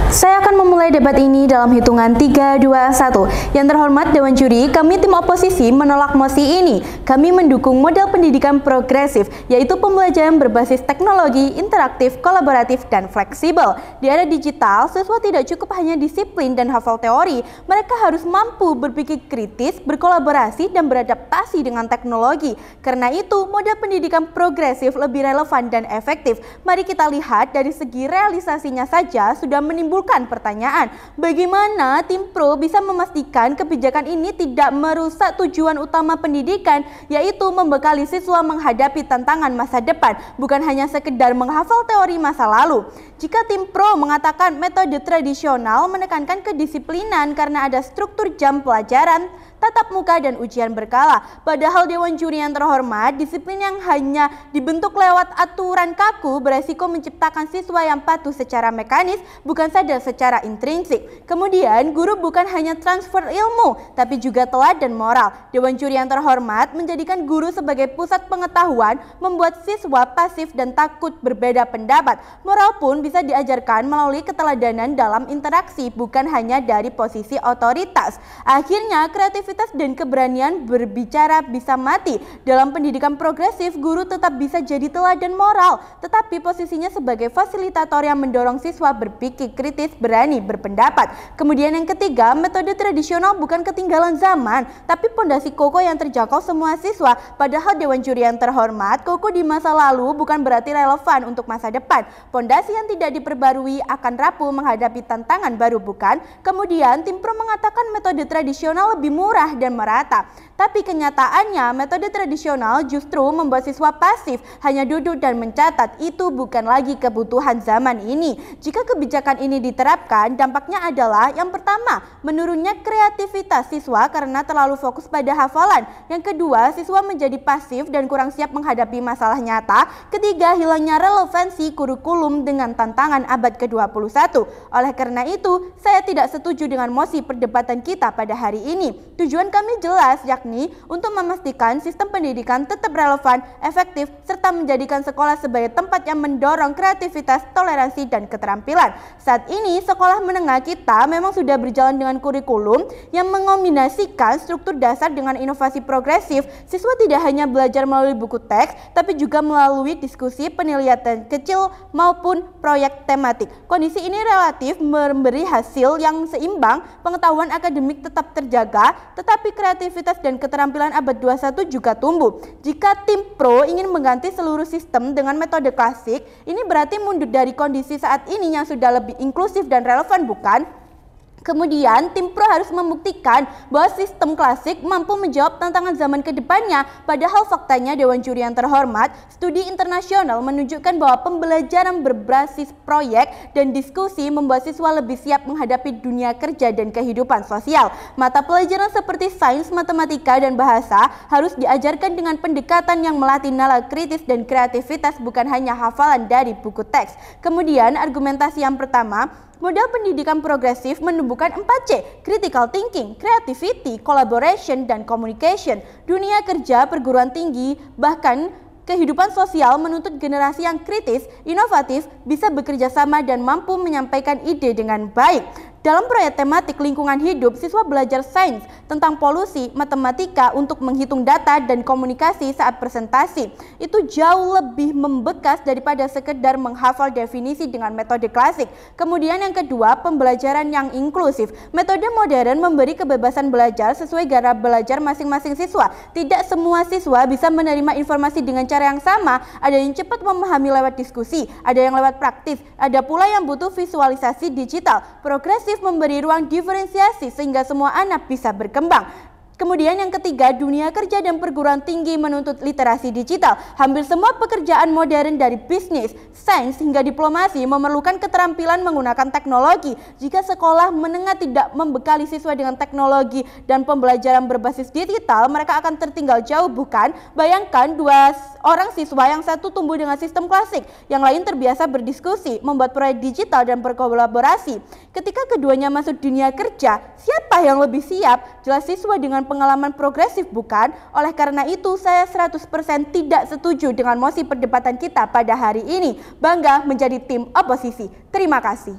Saya akan memulai debat ini dalam hitungan 3, 2, 1. Yang terhormat Dewan Juri, kami tim oposisi menolak mosi ini. Kami mendukung model pendidikan progresif, yaitu pembelajaran berbasis teknologi, interaktif, kolaboratif, dan fleksibel. Di era digital, siswa tidak cukup hanya disiplin dan hafal teori. Mereka harus mampu berpikir kritis, berkolaborasi, dan beradaptasi dengan teknologi. Karena itu, model pendidikan progresif lebih relevan dan efektif. Mari kita lihat dari segi realisasinya saja sudah menimbulkan pertanyaan, bagaimana tim pro bisa memastikan kebijakan ini tidak merusak tujuan utama pendidikan, yaitu membekali siswa menghadapi tantangan masa depan, bukan hanya sekedar menghafal teori masa lalu. Jika tim pro mengatakan metode tradisional menekankan kedisiplinan karena ada struktur jam pelajaran, tatap muka, dan ujian berkala, padahal Dewan Juri yang terhormat, disiplin yang hanya dibentuk lewat aturan kaku beresiko menciptakan siswa yang patuh secara mekanis, bukan saja secara intrinsik. Kemudian, guru bukan hanya transfer ilmu, tapi juga teladan moral. Dewan Juri yang terhormat menjadikan guru sebagai pusat pengetahuan, membuat siswa pasif dan takut berbeda pendapat. Moral pun bisa diajarkan melalui keteladanan dalam interaksi, bukan hanya dari posisi otoritas. Akhirnya, kreativitas dan keberanian berbicara bisa mati. Dalam pendidikan progresif, guru tetap bisa jadi teladan moral, tetapi posisinya sebagai fasilitator yang mendorong siswa berpikir kritis, berani berpendapat. Kemudian yang ketiga, metode tradisional bukan ketinggalan zaman, tapi pondasi kokoh yang terjangkau semua siswa. Padahal Dewan Juri yang terhormat, kokoh di masa lalu bukan berarti relevan untuk masa depan. Pondasi yang tidak diperbarui akan rapuh menghadapi tantangan baru, bukan? Kemudian tim pro mengatakan metode tradisional lebih murah dan merata. Tapi kenyataannya metode tradisional justru membuat siswa pasif, hanya duduk dan mencatat. Itu bukan lagi kebutuhan zaman ini. Jika kebijakan ini diterapkan, dampaknya adalah yang pertama, menurunnya kreativitas siswa karena terlalu fokus pada hafalan. Yang kedua, siswa menjadi pasif dan kurang siap menghadapi masalah nyata. Ketiga, hilangnya relevansi kurikulum dengan tantangan abad ke-21. Oleh karena itu, saya tidak setuju dengan mosi perdebatan kita pada hari ini. Tujuan kami jelas, yakni untuk memastikan sistem pendidikan tetap relevan, efektif, serta menjadikan sekolah sebagai tempat yang mendorong kreativitas, toleransi, dan keterampilan. Saat ini, sekolah menengah kita memang sudah berjalan dengan kurikulum yang mengombinasikan struktur dasar dengan inovasi progresif. Siswa tidak hanya belajar melalui buku teks, tapi juga melalui diskusi, penelitian kecil, maupun proyek tematik. Kondisi ini relatif memberi hasil yang seimbang, pengetahuan akademik tetap terjaga, tetapi kreativitas dan keterampilan abad 21 juga tumbuh. Jika tim pro ingin mengganti seluruh sistem dengan metode klasik, ini berarti mundur dari kondisi saat ini yang sudah lebih inklusif dan relevan, bukan? Kemudian, tim pro harus membuktikan bahwa sistem klasik mampu menjawab tantangan zaman ke depannya. Padahal faktanya, Dewan Juri yang terhormat, studi internasional menunjukkan bahwa pembelajaran berbasis proyek dan diskusi membuat siswa lebih siap menghadapi dunia kerja dan kehidupan sosial. Mata pelajaran seperti sains, matematika, dan bahasa harus diajarkan dengan pendekatan yang melatih nalar kritis dan kreativitas, bukan hanya hafalan dari buku teks. Kemudian, argumentasi yang pertama, model pendidikan progresif menumbuhkan 4C, critical thinking, creativity, collaboration, dan communication. Dunia kerja, perguruan tinggi, bahkan kehidupan sosial menuntut generasi yang kritis, inovatif, bisa bekerja sama dan mampu menyampaikan ide dengan baik. Dalam proyek tematik lingkungan hidup, siswa belajar sains tentang polusi, matematika untuk menghitung data, dan komunikasi saat presentasi. Itu jauh lebih membekas daripada sekedar menghafal definisi dengan metode klasik. Kemudian yang kedua, pembelajaran yang inklusif. Metode modern memberi kebebasan belajar sesuai gaya belajar masing-masing siswa. Tidak semua siswa bisa menerima informasi dengan cara yang sama. Ada yang cepat memahami lewat diskusi, ada yang lewat praktis, ada pula yang butuh visualisasi digital. Progresif memberi ruang diferensiasi sehingga semua anak bisa berkembang. Kemudian yang ketiga, dunia kerja dan perguruan tinggi menuntut literasi digital. Hampir semua pekerjaan modern dari bisnis, sains, hingga diplomasi memerlukan keterampilan menggunakan teknologi. Jika sekolah menengah tidak membekali siswa dengan teknologi dan pembelajaran berbasis digital, mereka akan tertinggal jauh, bukan? Bayangkan dua orang siswa, yang satu tumbuh dengan sistem klasik, yang lain terbiasa berdiskusi, membuat proyek digital, dan berkolaborasi. Ketika keduanya masuk dunia kerja, siapa yang lebih siap? Jelas siswa dengan pengalaman progresif, bukan? Oleh karena itu, saya 100% tidak setuju dengan mosi perdebatan kita pada hari ini. Bangga menjadi tim oposisi. Terima kasih.